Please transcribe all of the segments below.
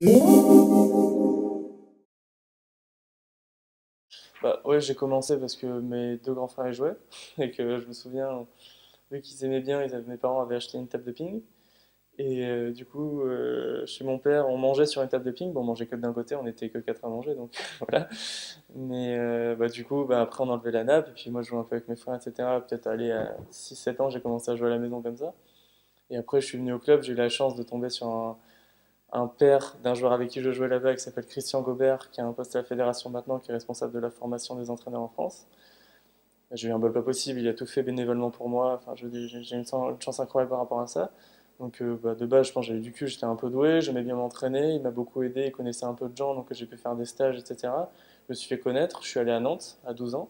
Bah ouais, j'ai commencé parce que mes deux grands frères y jouaient et que je me souviens, vu qu'ils aimaient bien, mes parents avaient acheté une table de ping et du coup chez mon père on mangeait sur une table de ping, bon on mangeait que d'un côté, on était que quatre à manger donc voilà. Mais bah, du coup bah, après on enlevait la nappe et puis moi je jouais un peu avec mes frères etc. Peut-être aller à 6 7 ans j'ai commencé à jouer à la maison comme ça et après je suis venu au club, j'ai eu la chance de tomber sur un père d'un joueur avec qui je jouais là-bas qui s'appelle Christian Gobert, qui a un poste à la fédération maintenant, qui est responsable de la formation des entraîneurs en France. J'ai eu un bol pas possible, il a tout fait bénévolement pour moi. Enfin, je dis, j'ai une chance incroyable par rapport à ça. Donc, bah, de base, je pense que j'avais du cul, j'étais un peu doué, j'aimais bien m'entraîner, il m'a beaucoup aidé, il connaissait un peu de gens, donc j'ai pu faire des stages, etc. Je me suis fait connaître, je suis allé à Nantes à 12 ans.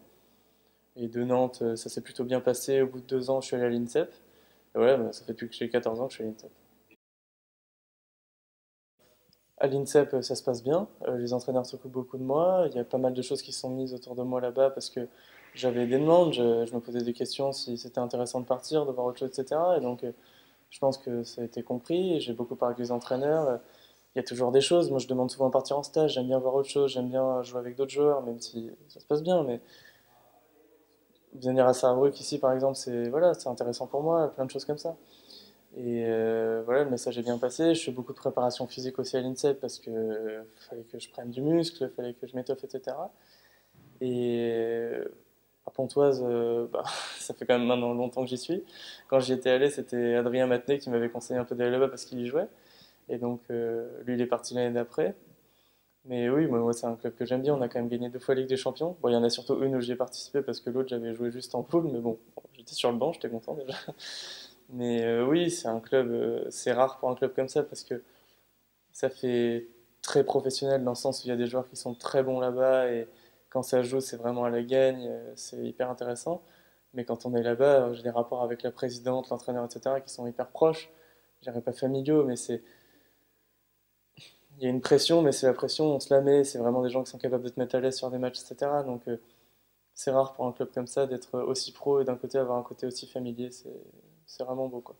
Et de Nantes, ça s'est plutôt bien passé. Au bout de 2 ans, je suis allé à l'INSEP. Et voilà, bah, ça fait depuis que j'ai 14 ans que je suis à l'INSEP. À l'INSEP, ça se passe bien. Les entraîneurs s'occupent beaucoup de moi. Il y a pas mal de choses qui sont mises autour de moi là-bas parce que j'avais des demandes. Je me posais des questions si c'était intéressant de partir, de voir autre chose, etc. Et donc, je pense que ça a été compris. Et j'ai beaucoup parlé avec les entraîneurs. Il y a toujours des choses. Moi, je demande souvent de partir en stage. J'aime bien voir autre chose. J'aime bien jouer avec d'autres joueurs, même si ça se passe bien. Mais venir à Sarrebruck ici, par exemple, c'est voilà, c'est intéressant pour moi. Plein de choses comme ça. Et voilà, le message est bien passé. Je fais beaucoup de préparation physique aussi à l'INSEP parce que fallait que je prenne du muscle, il fallait que je m'étoffe, etc. Et à Pontoise, bah, ça fait quand même maintenant longtemps que j'y suis. Quand j'y étais allé, c'était Adrien Matenet qui m'avait conseillé un peu d'aller là-bas parce qu'il y jouait. Et donc, lui, il est parti l'année d'après. Mais oui, moi, c'est un club que j'aime bien. On a quand même gagné 2 fois la Ligue des Champions. Bon, il y en a surtout une où j'y ai participé parce que l'autre, j'avais joué juste en poule. Mais bon, j'étais sur le banc, j'étais content déjà. Mais oui, c'est un club, c'est rare pour un club comme ça parce que ça fait très professionnel dans le sens où il y a des joueurs qui sont très bons là-bas et quand ça joue, c'est vraiment à la gagne, c'est hyper intéressant. Mais quand on est là-bas, j'ai des rapports avec la présidente, l'entraîneur, etc. qui sont hyper proches. Je dirais pas familiaux, mais il y a une pression, mais c'est la pression, on se la met. C'est vraiment des gens qui sont capables de te mettre à l'aise sur des matchs, etc. Donc c'est rare pour un club comme ça d'être aussi pro et d'un côté avoir un côté aussi familier. C'est vraiment beau, quoi.